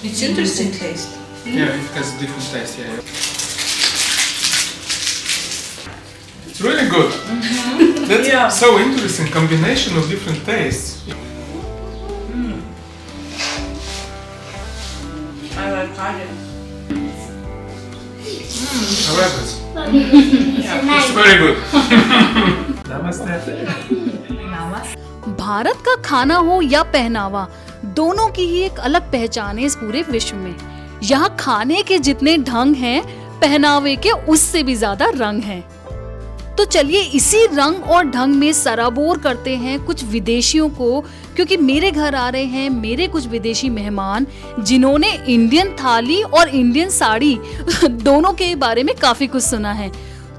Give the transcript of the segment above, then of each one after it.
It's interesting taste. Yeah, it has different taste. Yeah. It's really good. That's Yeah. so interesting combination of different tastes. I like curry. I like it. Yeah. It's very good. Namaste. Namaste. Bharat का खाना हो या पहनावा, दोनों की ही एक अलग पहचान है इस पूरे विश्व में। यहाँ खाने के जितने ढंग हैं, पहनावे के उससे भी ज्यादा रंग हैं। तो चलिए इसी रंग और ढंग में सराबोर करते हैं कुछ विदेशियों को, क्योंकि मेरे घर आ रहे हैं मेरे कुछ विदेशी मेहमान जिन्होंने इंडियन थाली और इंडियन साड़ी दोनों के बारे में काफी कुछ सुना है।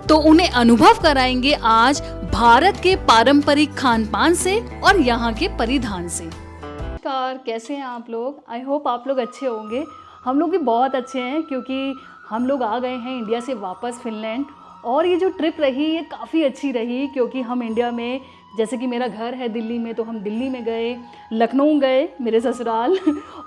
तो उन्हें अनुभव कराएंगे आज भारत के पारंपरिक खान पान से और यहाँ के परिधान से। नमस्कार, कैसे हैं आप लोग? आई होप आप लोग अच्छे होंगे। हम लोग भी बहुत अच्छे हैं, क्योंकि हम लोग आ गए हैं इंडिया से वापस फिनलैंड। और ये जो ट्रिप रही ये काफ़ी अच्छी रही, क्योंकि हम इंडिया में, जैसे कि मेरा घर है दिल्ली में, तो हम दिल्ली में गए, लखनऊ गए मेरे ससुराल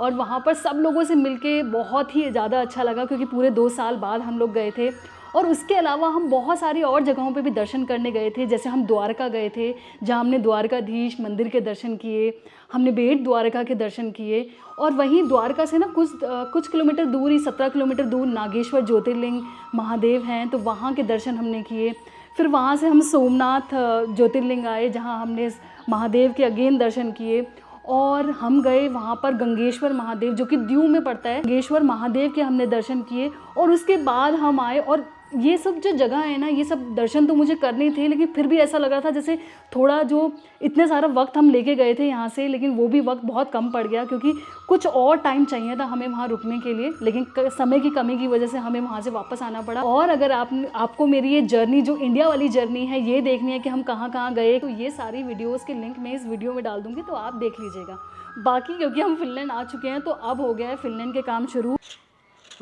और वहाँ पर सब लोगों से मिलके बहुत ही ज़्यादा अच्छा लगा, क्योंकि पूरे 2 साल बाद हम लोग गए थे। और उसके अलावा हम बहुत सारी और जगहों पे भी दर्शन करने गए थे। जैसे हम द्वारका गए थे, जहाँ हमने द्वारकाधीश मंदिर के दर्शन किए, हमने बेट द्वारका के दर्शन किए। और वहीं द्वारका से ना कुछ किलोमीटर दूर ही 17 किलोमीटर दूर नागेश्वर ज्योतिर्लिंग महादेव हैं, तो वहाँ के दर्शन हमने किए। फिर वहाँ से हम सोमनाथ ज्योतिर्लिंग आए, जहाँ हमने महादेव के अगेन दर्शन किए। और हम गए वहाँ पर गंगेश्वर महादेव, जो कि दीव में पड़ता है, गंगेश्वर महादेव के हमने दर्शन किए। और उसके बाद हम आए, और ये सब जो जगह है ना, ये सब दर्शन तो मुझे करने थे, लेकिन फिर भी ऐसा लग रहा था जैसे थोड़ा, जो इतने सारा वक्त हम लेके गए थे यहाँ से, लेकिन वो भी वक्त बहुत कम पड़ गया, क्योंकि कुछ और टाइम चाहिए था हमें वहाँ रुकने के लिए, लेकिन समय की कमी की वजह से हमें वहाँ से वापस आना पड़ा। और अगर आपको मेरी ये जर्नी, जो इंडिया वाली जर्नी है, ये देखनी है कि हम कहाँ कहाँ गए, तो ये सारी वीडियोज़ के लिंक मैं इस वीडियो में डाल दूँगी, तो आप देख लीजिएगा। बाकी क्योंकि हम फिनलैंड आ चुके हैं, तो अब हो गया है फिनलैंड के काम शुरू।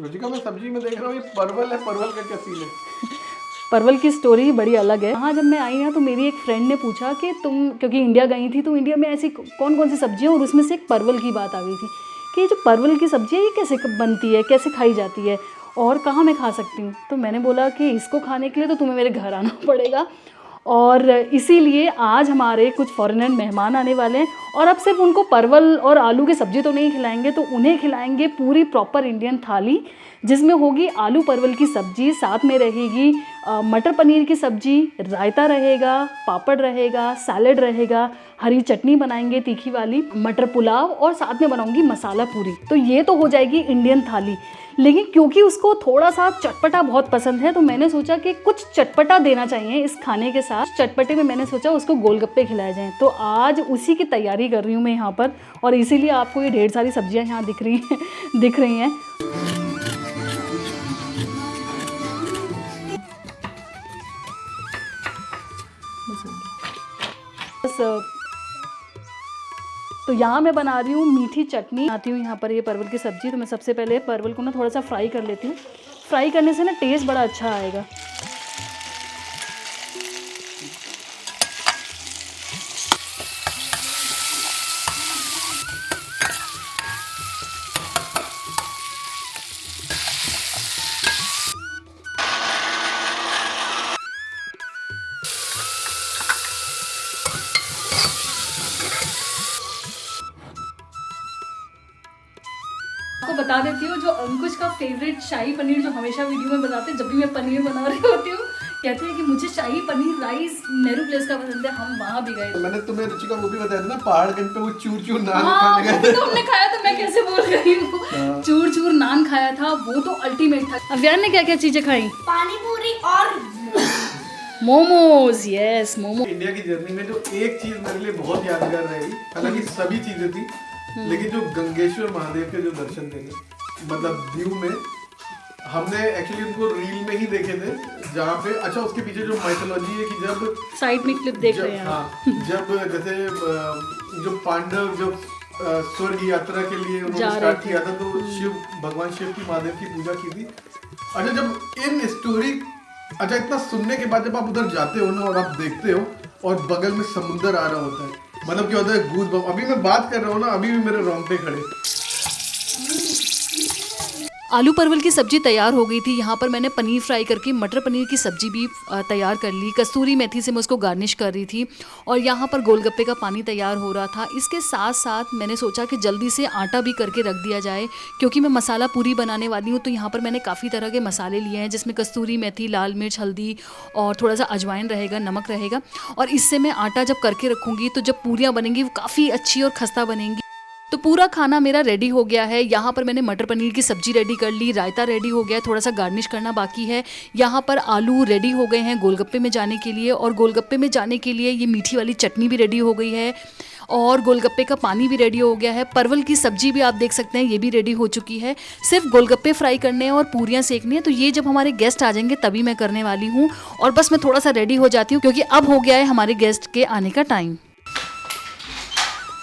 रुचिका, मैं सब्जी में देख रहा हूँ ये परवल है, परवल का क्या सीन है? परवल की स्टोरी बड़ी अलग है। हाँ, जब मैं आई ना, तो मेरी एक फ्रेंड ने पूछा कि तुम, क्योंकि इंडिया गई थी, तो इंडिया में ऐसी कौन कौन सी सब्जियाँ, और उसमें से एक परवल की बात आ गई थी कि ये जो परवल की सब्जी है ये कैसे बनती है, कैसे खाई जाती है, और कहाँ मैं खा सकती हूँ। तो मैंने बोला कि इसको खाने के लिए तो तुम्हें मेरे घर आना पड़ेगा। और इसीलिए आज हमारे कुछ फॉरेनर मेहमान आने वाले हैं, और अब सिर्फ उनको परवल और आलू की सब्ज़ी तो नहीं खिलाएंगे, तो उन्हें खिलाएंगे पूरी प्रॉपर इंडियन थाली, जिसमें होगी आलू परवल की सब्ज़ी, साथ में रहेगी मटर पनीर की सब्ज़ी, रायता रहेगा, पापड़ रहेगा, सैलड रहेगा, हरी चटनी बनाएंगे तीखी वाली, मटर पुलाव, और साथ में बनाऊंगी मसाला पूरी। तो ये तो हो जाएगी इंडियन थाली। लेकिन क्योंकि उसको थोड़ा सा चटपटा बहुत पसंद है, तो मैंने सोचा कि कुछ चटपटा देना चाहिए इस खाने के साथ। चटपटे में मैंने सोचा उसको गोलगप्पे खिलाए जाएं, तो आज उसी की तैयारी कर रही हूँ मैं यहाँ पर, और इसीलिए आपको ये ढेर सारी सब्जियाँ यहाँ दिख रही हैं। तो यहाँ मैं बना रही हूँ मीठी चटनी, आती हूँ यहाँ पर ये परवल की सब्ज़ी। तो मैं सबसे पहले परवल को ना थोड़ा सा फ्राई कर लेती हूँ। फ्राई करने से ना टेस्ट बड़ा अच्छा आएगा। आपको बता देती हूँ, जो अंकुश का फेवरेट शाही पनीर, जो हमेशा वीडियो में बताते हैं, जब भी मैं पनीर बना रही होती हूँ, कहते हैं कि मुझे शाही पनीर राइस नेहरू प्लेस का पसंद है। हम वहाँ भी गए। मैंने तुम्हें रुचिका वो भी बताया था ना, पहाड़गंज पे वो चूर चूर नान हाँ, खाने गए थे। तो हमने खाया था, मैं कैसे बोल रही हूँ। चूर चूर नान खाया था, वो तो अल्टीमेट था। अव्यान ने क्या क्या चीजें खाई? पानी पूरी और मोमोज। यस, मोमो। इंडिया की जर्नी में जो एक चीज मेरे लिए बहुत यादगार रहेगी, हालांकि सभी चीजें थी, लेकिन जो गंगेश्वर महादेव के जो दर्शन थे, मतलब दीव में, हमने एक्चुअली उनको रील में ही देखे थे, जहाँ पे, अच्छा उसके पीछे जो माइथोलॉजी है कि जब साइड में क्लिप देख रहे हैं। हाँ, जब जैसे जो पांडव जब स्वर्ग यात्रा के लिए उन्होंने स्टार्ट किया था, तो शिव, भगवान शिव की महादेव की पूजा की थी। अच्छा, जब इन स्टोरी, अच्छा इतना सुनने के बाद जब आप उधर जाते हो ना, और आप देखते हो, और बगल में समुंदर आ रहा होता है, मतलब क्या होता है, गूज बम। अभी मैं बात कर रहा हूँ ना, अभी भी मेरे रोंगटे खड़े। आलू परवल की सब्जी तैयार हो गई थी। यहाँ पर मैंने पनीर फ्राई करके मटर पनीर की सब्जी भी तैयार कर ली। कस्तूरी मेथी से मैं उसको गार्निश कर रही थी और यहाँ पर गोलगप्पे का पानी तैयार हो रहा था। इसके साथ साथ मैंने सोचा कि जल्दी से आटा भी करके रख दिया जाए, क्योंकि मैं मसाला पूरी बनाने वाली हूँ। तो यहाँ पर मैंने काफ़ी तरह के मसाले लिए हैं, जिसमें कस्तूरी मेथी, लाल मिर्च, हल्दी और थोड़ा सा अजवाइन रहेगा, नमक रहेगा। और इससे मैं आटा जब करके रखूँगी तो जब पूरियाँ बनेंगी वो काफ़ी अच्छी और खस्ता बनेंगी। तो पूरा खाना मेरा रेडी हो गया है। यहाँ पर मैंने मटर पनीर की सब्जी रेडी कर ली, रायता रेडी हो गया, थोड़ा सा गार्निश करना बाकी है। यहाँ पर आलू रेडी हो गए हैं गोलगप्पे में जाने के लिए, और गोलगप्पे में जाने के लिए ये मीठी वाली चटनी भी रेडी हो गई है और गोलगप्पे का पानी भी रेडी हो गया है। परवल की सब्जी भी आप देख सकते हैं, ये भी रेडी हो चुकी है। सिर्फ गोलगप्पे फ्राई करने हैं और पूरियाँ सेकनी है। तो ये जब हमारे गेस्ट आ जाएंगे तभी मैं करने वाली हूँ, और बस मैं थोड़ा सा रेडी हो जाती हूँ क्योंकि अब हो गया है हमारे गेस्ट के आने का टाइम।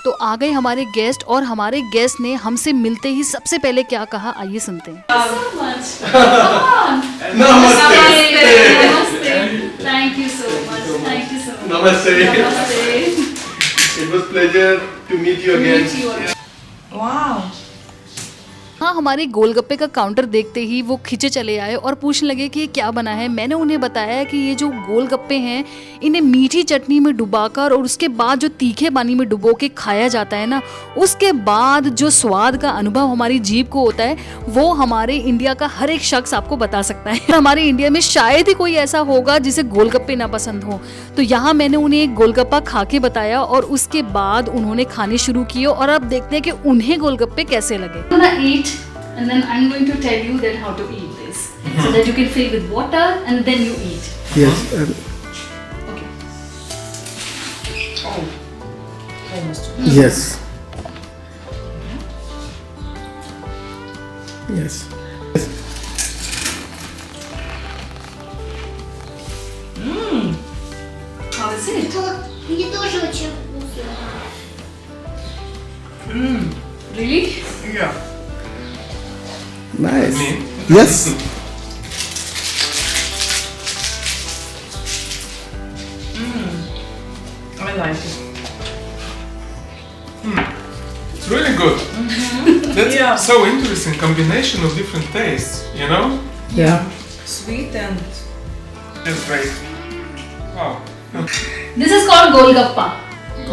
तो आ गए हमारे गेस्ट, और हमारे गेस्ट ने हमसे मिलते ही सबसे पहले क्या कहा, आइए सुनते हैं। Namaste. It was pleasure to meet you again. Wow. हाँ, हमारे गोलगप्पे का काउंटर देखते ही वो खींचे चले आए और पूछने लगे कि ये क्या बना है। मैंने उन्हें बताया कि ये जो गोलगप्पे हैं इन्हें मीठी चटनी में डुबाकर और उसके बाद जो तीखे पानी में डुबो के खाया जाता है ना, उसके बाद जो स्वाद का अनुभव हमारी जीभ को होता है वो हमारे इंडिया का हर एक शख्स आपको बता सकता है। हमारे इंडिया में शायद ही कोई ऐसा होगा जिसे गोलगप्पे ना पसंद हो। तो यहाँ मैंने उन्हें एक गोलगप्पा खा के बताया और उसके बाद उन्होंने खाने शुरू किए, और अब देखते हैं कि उन्हें गोलगप्पे कैसे लगे। And then I'm going to tell you that how to eat this, so that you can fill with water and then you eat. Yes. Okay. Almost. Yes. Yes. How is it? Мне тоже очень вкусно. Really? Yeah. Nice. Me? Yes. I like it. It's really good. That's Yeah. so interesting combination of different tastes, you know? Yeah. Sweet and That's great. Wow. This is called golgappa.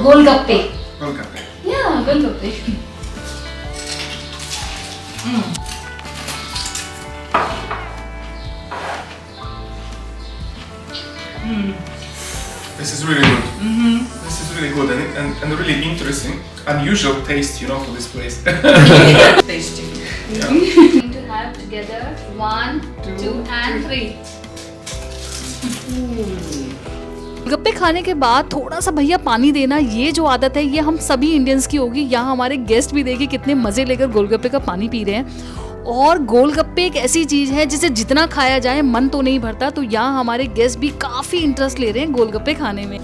Golgappe. Golgappe. Yeah, golgappe. This is really good. This is really good and really interesting, unusual taste, you know, for this place. tasty. Going to have together 1, 2 and 3. गोलगप्पे खाने के बाद थोड़ा सा भैया पानी देना, ये जो आदत है ये हम सभी इंडियंस की होगी। यहाँ हमारे गेस्ट भी देखिए कितने मजे लेकर गोलगप्पे का पानी पी रहे हैं। और गोलगप्पे एक ऐसी चीज है जिसे जितना खाया जाए मन तो नहीं भरता। तो यहाँ हमारे गेस्ट भी काफी इंटरेस्ट ले रहे हैं गोलगप्पे खाने में।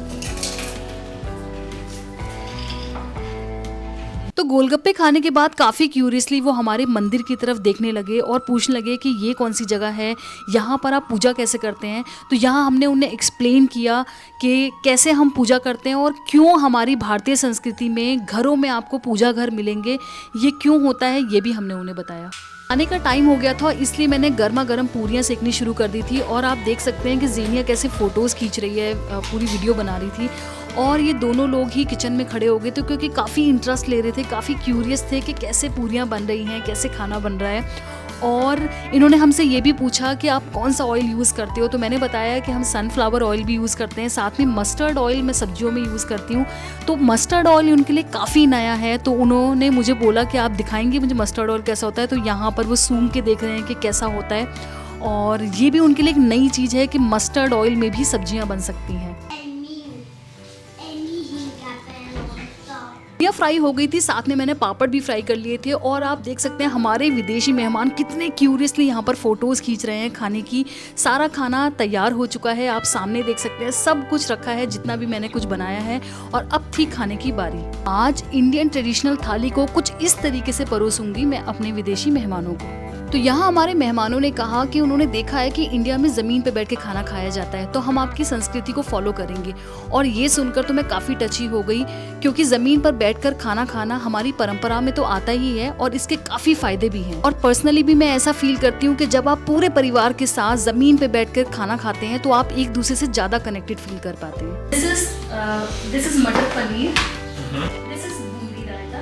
तो गोलगप्पे खाने के बाद काफ़ी क्यूरियसली वो हमारे मंदिर की तरफ देखने लगे और पूछने लगे कि ये कौन सी जगह है, यहाँ पर आप पूजा कैसे करते हैं। तो यहाँ हमने उन्हें एक्सप्लेन किया कि कैसे हम पूजा करते हैं और क्यों हमारी भारतीय संस्कृति में घरों में आपको पूजा घर मिलेंगे, ये क्यों होता है, ये भी हमने उन्हें बताया। आने का टाइम हो गया था, इसलिए मैंने गर्मा गर्म पूरियाँ सेकनी शुरू कर दी थी। और आप देख सकते हैं कि ज़ेनिया कैसे फ़ोटोज़ खींच रही है, पूरी वीडियो बना रही थी। और ये दोनों लोग ही किचन में खड़े हो गए थे क्योंकि काफ़ी इंटरेस्ट ले रहे थे, काफ़ी क्यूरियस थे कि कैसे पूरियाँ बन रही हैं, कैसे खाना बन रहा है। और इन्होंने हमसे ये भी पूछा कि आप कौन सा ऑयल यूज़ करते हो। तो मैंने बताया कि हम सनफ्लावर ऑयल भी यूज़ करते हैं, साथ में मस्टर्ड ऑयल मैं सब्जियों में यूज़ करती हूँ। तो मस्टर्ड ऑयल उनके लिए काफ़ी नया है, तो उन्होंने मुझे बोला कि आप दिखाएंगे मुझे मस्टर्ड ऑयल कैसा होता है। तो यहाँ पर वो सूंघ के देख रहे हैं कि कैसा होता है, और ये भी उनके लिए एक नई चीज़ है कि मस्टर्ड ऑयल में भी सब्जियाँ बन सकती हैं। पूरियाँ फ्राई हो गई थी, साथ में मैंने पापड़ भी फ्राई कर लिए थे। और आप देख सकते हैं हमारे विदेशी मेहमान कितने क्यूरियसली यहाँ पर फोटोज़ खींच रहे हैं खाने की। सारा खाना तैयार हो चुका है, आप सामने देख सकते हैं, सब कुछ रखा है जितना भी मैंने कुछ बनाया है। और अब थी खाने की बारी। आज इंडियन ट्रेडिशनल थाली को कुछ इस तरीके से परोसूंगी मैं अपने विदेशी मेहमानों को। तो यहाँ हमारे मेहमानों ने कहा कि उन्होंने देखा है कि इंडिया में ज़मीन पे बैठ के खाना खाया जाता है, तो हम आपकी संस्कृति को फॉलो करेंगे। और ये सुनकर तो मैं काफ़ी टची हो गई, क्योंकि ज़मीन पर बैठकर खाना खाना हमारी परंपरा में तो आता ही है और इसके काफ़ी फ़ायदे भी हैं। और पर्सनली भी मैं ऐसा फील करती हूँ कि जब आप पूरे परिवार के साथ ज़मीन पे बैठकर खाना खाते हैं तो आप एक दूसरे से ज़्यादा कनेक्टेड फील कर पाते हैं। This is मटर paneer. This is boondi raita.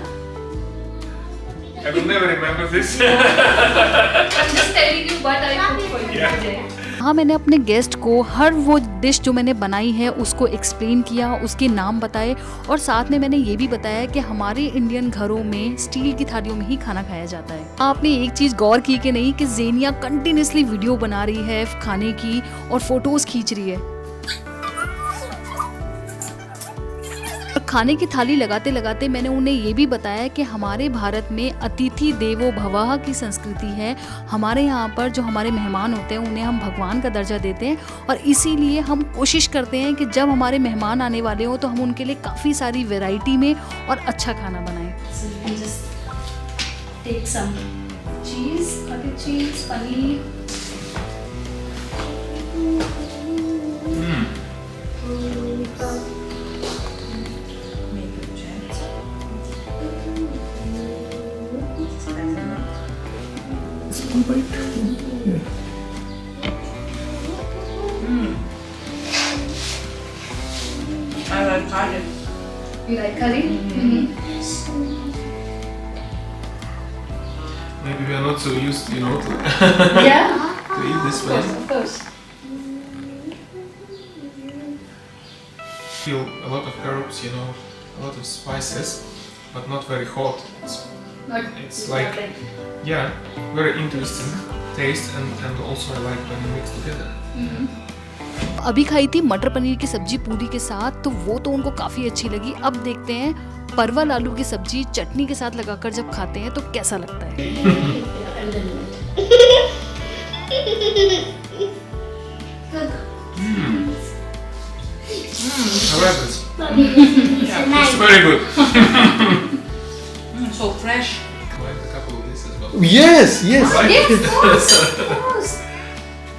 I will never remember this. I'm just telling you what I cooked for you today. हाँ, मैंने अपने गेस्ट को हर वो डिश जो मैंने बनाई है उसको एक्सप्लेन किया, उसके नाम बताए, और साथ में मैंने ये भी बताया कि हमारे इंडियन घरों में स्टील की थालियों में ही खाना खाया जाता है। आपने एक चीज़ गौर की कि नहीं कि ज़ेनिया कंटिन्यूसली वीडियो बना रही है खाने की और फोटोज़ खींच रही है। खाने की थाली लगाते लगाते मैंने उन्हें ये भी बताया कि हमारे भारत में अतिथि देवो भवः की संस्कृति है। हमारे यहाँ पर जो हमारे मेहमान होते हैं उन्हें हम भगवान का दर्जा देते हैं, और इसीलिए हम कोशिश करते हैं कि जब हमारे मेहमान आने वाले हो तो हम उनके लिए काफ़ी सारी वैरायटी में और अच्छा खाना बनाएं। So you can just take some cheese, cottage cheese, paneer. Make it gentle. I like curry. You like curry? Maybe we are not so used, to Yeah. eat this way. Of course. Feel a lot of herbs, a lot of spices, but not very hot. It's like, yeah, very interesting taste, and also I like when you mix together. अभी खाई थी मटर पनीर की सब्जी पूरी के साथ, तो वो तो उनको काफ़ी अच्छी लगी। अब देखते हैं परवल आलू की सब्जी चटनी के साथ लगाकर जब खाते हैं तो कैसा लगता है। I like this. It's very good. So fresh. I like a couple of this as well. Yes, yes. I like it. Of course.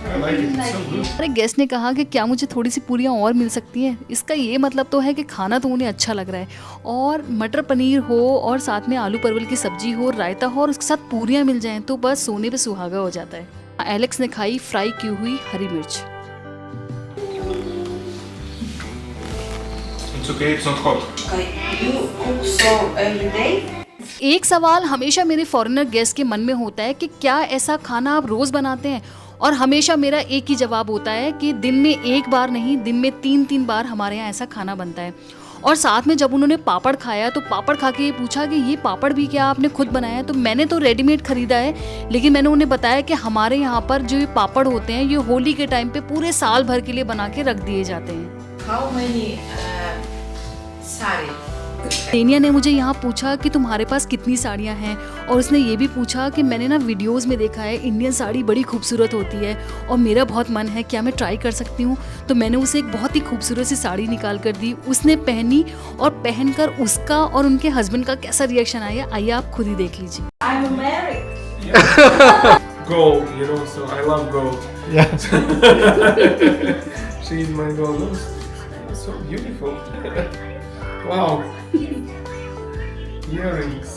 I like it. It's so good. हमारे गेस्ट ने कहा कि क्या मुझे थोड़ी सी पूरियाँ और मिल सकती हैं। इसका ये मतलब तो है कि खाना तो उन्हें अच्छा लग रहा है, और मटर पनीर हो और साथ में आलू परवल की सब्जी हो, रायता हो और उसके साथ पूरियाँ मिल जाएं तो बस सोने पे सुहागा हो जाता है। एलेक्स ने खाई फ्राई की हुई हरी मिर्च। It's okay, it's not hot. Okay, you cook so every day? एक सवाल हमेशा मेरे फॉरेनर गेस्ट के मन में होता है कि क्या ऐसा खाना आप रोज़ बनाते हैं, और हमेशा मेरा एक ही जवाब होता है कि दिन में एक बार नहीं, दिन में 3-3 बार हमारे यहाँ ऐसा खाना बनता है। और साथ में जब उन्होंने पापड़ खाया तो पापड़ खा के ये पूछा कि ये पापड़ भी क्या आपने खुद बनाया है। तो मैंने तो रेडीमेड खरीदा है, लेकिन मैंने उन्हें बताया कि हमारे यहाँ पर जो ये पापड़ होते हैं ये होली के टाइम पे पूरे साल भर के लिए बना के रख दिए जाते हैं। How many sari? ज़ेनिया ने मुझे यहाँ पूछा कि तुम्हारे पास कितनी साड़ियाँ हैं, और उसने ये भी पूछा कि मैंने ना वीडियोस में देखा है इंडियन साड़ी बड़ी खूबसूरत होती है और मेरा बहुत मन है, क्या मैं ट्राई कर सकती हूँ। तो मैंने उसे एक बहुत ही खूबसूरत सी साड़ी निकाल कर दी, उसने पहनी, और पहनकर उसका और उनके हस्बैंड का कैसा रिएक्शन आया आइए आप खुद ही देख लीजिए। I'm married. Gold, so I love gold. Yeah. She is my gold. It's so beautiful. Wow. Earrings.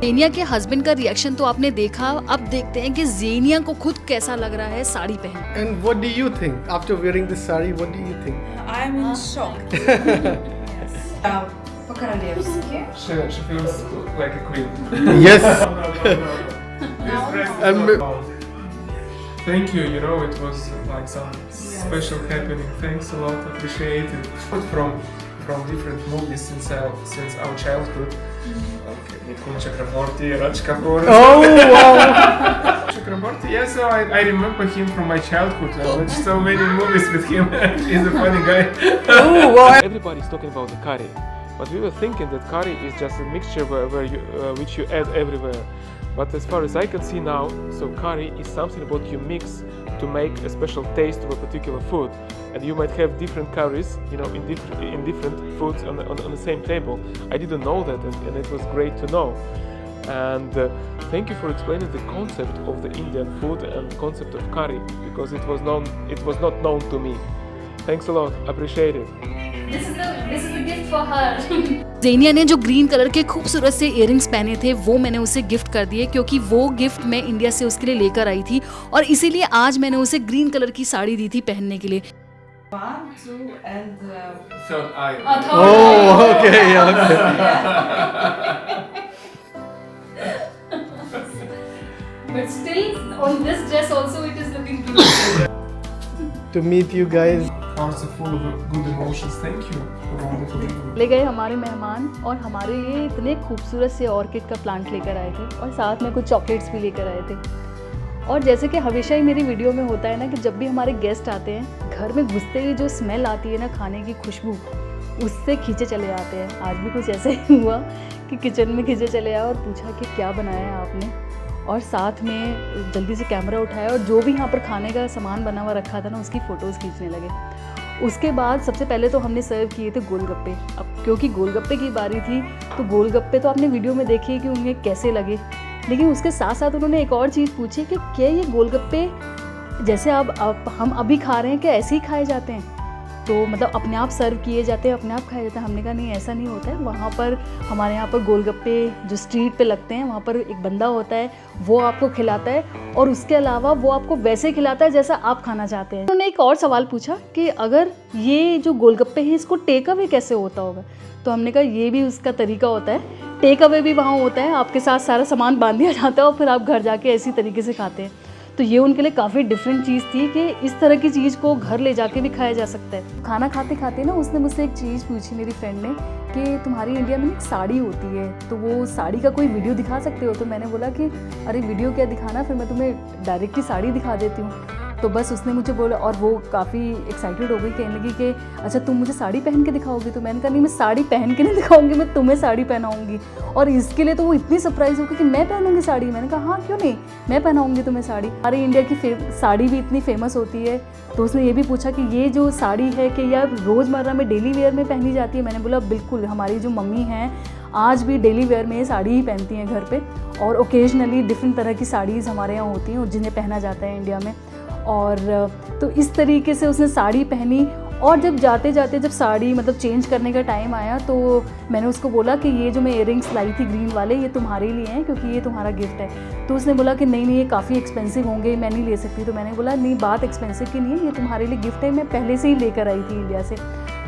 Xenia के हस्बैंड का रिएक्शन तो आपने देखा, अब देखते हैं कि ज़ेनिया को खुद कैसा लग रहा है साड़ी पहन। And what do you think after wearing this sari? What do you think? I'm in shock. По-королевски. She feels like a queen. Yes. This dress is And not wrong. Thank you, it was like some special happening. Thanks a lot, appreciate it. From different movies since our childhood. Okay, Mithun Chakraborty, Raj Kapoor. Oh wow. Chakraborty, yeah, so I remember him from my childhood. I watched so many movies with him. He's a funny guy. Oh wow. Everybody's talking about the curry, but we were thinking that curry is just a mixture which you add everywhere. But as far as I can see now, so curry is something what you mix to make a special taste of a particular food. and you might have different curries, you know, in different foods on the same table. I didn't know that, and it was great to know. And thank you for explaining the concept of the Indian food and concept of curry, because it was not known to me. Thanks a lot, appreciate it. This is the gift for her. Xenia ने जो green colour के खूबसूरत से earrings पहने थे वो मैंने उसे गिफ्ट कर दिए, क्योंकि वो गिफ्ट मैं इंडिया से उसके लिए लेकर आई थी और इसीलिए आज मैंने उसे ग्रीन कलर की साड़ी दी थी पहनने के लिए। 1, 2, and Third eye. Oh, okay, okay. But still, on this dress also it is looking beautiful. To meet you guys. Hearts are full of good emotions. Thank you for wonderful evening. ले गए हमारे मेहमान और हमारे लिए इतने खूबसूरत से ऑर्किड का प्लांट लेकर आए थे और साथ में कुछ चॉकलेट्स भी लेकर आए थे। और जैसे कि हमेशा ही मेरी वीडियो में होता है ना कि जब भी हमारे गेस्ट आते हैं घर में घुसते ही जो स्मेल आती है ना खाने की खुशबू, उससे खींचे चले आते हैं। आज भी कुछ ऐसा ही हुआ कि किचन में खींचे चले आए और पूछा कि क्या बनाया है आपने, और साथ में जल्दी से कैमरा उठाया और जो भी यहाँ पर खाने का सामान बना हुआ रखा था ना उसकी फ़ोटोज़ खींचने लगे। उसके बाद सबसे पहले तो हमने सर्व किए थे गोलगप्पे। अब क्योंकि गोलगप्पे की बारी थी तो गोलगप्पे तो आपने वीडियो में देखी कि उन्हें कैसे लगे, लेकिन उसके साथ साथ उन्होंने एक और चीज़ पूछी कि क्या ये गोलगप्पे जैसे अब हम अभी खा रहे हैं क्या ऐसे ही खाए जाते हैं, तो मतलब अपने आप सर्व किए जाते हैं, अपने आप खाए जाते हैं। हमने कहा नहीं ऐसा नहीं होता है, वहाँ पर हमारे यहाँ पर गोलगप्पे जो स्ट्रीट पे लगते हैं वहाँ पर एक बंदा होता है वो आपको खिलाता है और उसके अलावा वो आपको वैसे खिलाता है जैसा आप खाना चाहते हैं। उन्होंने एक और सवाल पूछा कि अगर ये जो गोलगप्पे हैं इसको टेक अवे कैसे होता होगा, तो हमने कहा ये भी उसका तरीका होता है, टेक अवे भी वहाँ होता है, आपके साथ सारा सामान बांध दिया जाता है और फिर आप घर जाके ऐसी तरीके से खाते हैं। तो ये उनके लिए काफ़ी डिफरेंट चीज़ थी कि इस तरह की चीज़ को घर ले जाके भी खाया जा सकता है। खाना खाते खाते ना उसने मुझसे एक चीज़ पूछी मेरी फ्रेंड ने कि तुम्हारी इंडिया में एक साड़ी होती है तो वो साड़ी का कोई वीडियो दिखा सकते हो, तो मैंने बोला कि अरे वीडियो क्या दिखाना, फिर मैं तुम्हें डायरेक्टली साड़ी दिखा देती हूँ। तो बस उसने मुझे बोला और वो काफ़ी एक्साइटेड हो गई, कहने लगी कि अच्छा तुम मुझे साड़ी पहन के दिखाओगी, तो मैंने कहा नहीं मैं साड़ी पहन के नहीं दिखाऊंगी, मैं तुम्हें साड़ी पहनाऊंगी। और इसके लिए तो वो इतनी सरप्राइज़ हो गई कि मैं पहनूंगी साड़ी। मैंने कहा हाँ क्यों नहीं, मैं पहनाऊंगी तुम्हें साड़ी। हमारे इंडिया की साड़ी भी इतनी फेमस होती है, तो उसने ये भी पूछा कि ये जो साड़ी है कि यह रोज़मर्रा में डेली वेयर में पहनी जाती है। मैंने बोला बिल्कुल, हमारी जो मम्मी हैं आज भी डेली वेयर में साड़ी ही पहनती हैं घर पे, और ओकेजनली डिफरेंट तरह की साड़ीज़ हमारे यहाँ होती हैं जिन्हें पहना जाता है इंडिया में। और तो इस तरीके से उसने साड़ी पहनी, और जब जाते जाते जब साड़ी मतलब चेंज करने का टाइम आया तो मैंने उसको बोला कि ये जो मैं इयररिंग्स लाई थी ग्रीन वाले ये तुम्हारे लिए हैं क्योंकि ये तुम्हारा गिफ्ट है। तो उसने बोला कि नहीं नहीं ये काफ़ी एक्सपेंसिव होंगे, मैं नहीं ले सकती। तो मैंने बोला नहीं बात एक्सपेंसिव की नहीं है, ये तुम्हारे लिए गिफ्ट है, मैं पहले से ही लेकर आई थी इंडिया से।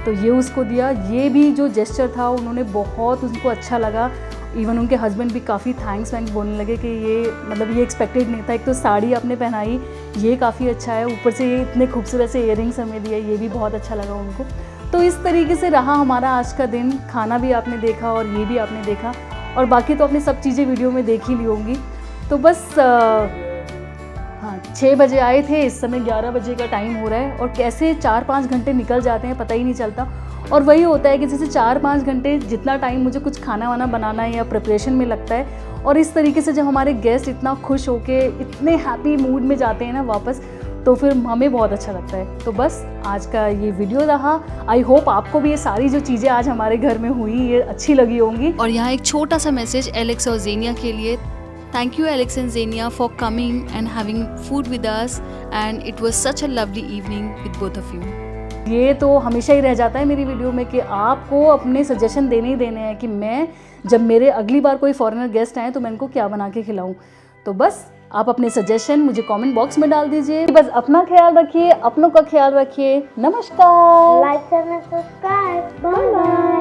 तो ये उसको दिया। ये भी जो जेस्चर था उन्होंने बहुत उनको अच्छा लगा। इवन उनके हस्बैंड भी काफ़ी थैंक्स बोलने लगे कि ये मतलब ये एक्सपेक्टेड नहीं था, एक तो साड़ी आपने पहनाई ये काफ़ी अच्छा है, ऊपर से ये इतने खूबसूरत से इयररिंग्स हमें दिया, ये भी बहुत अच्छा लगा उनको। तो इस तरीके से रहा हमारा आज का दिन। खाना भी आपने देखा और ये भी आपने देखा, और बाकी तो आपने सब चीज़ें वीडियो में देख ही ली होंगी। तो बस हाँ 6 बजे आए थे, इस समय 11 बजे का टाइम हो रहा है, और कैसे 4-5 घंटे निकल जाते हैं पता ही नहीं चलता। और वही होता है कि जैसे 4-5 घंटे जितना टाइम मुझे कुछ खाना वाना बनाना या प्रिपरेशन में लगता है, और इस तरीके से जब हमारे गेस्ट इतना खुश होके इतने हैप्पी मूड में जाते हैं ना वापस, तो फिर हमें बहुत अच्छा लगता है। तो बस आज का ये वीडियो रहा। आई होप आपको भी ये सारी जो चीज़ें आज हमारे घर में हुई ये अच्छी लगी होंगी। और यहाँ एक छोटा सा मैसेज एलेक्स और ज़ेनिया के लिए। Thank you Alex and Xenia for coming and having food with us, and it was such a lovely evening with both of you. ये तो हमेशा ही रह जाता है मेरी वीडियो में कि आपको अपने सजेशन देने ही देने हैं कि मैं जब मेरे अगली बार कोई फॉरेनर गेस्ट आए तो मैं इनको क्या बना के खिलाऊं। तो बस आप अपने सजेशन मुझे कमेंट बॉक्स में डाल दीजिए। बस अपना ख्याल रखिए, अपनों का ख्याल रखिए। नमस्कार। लाइक करना, सब्सक्राइब, बाय बाय।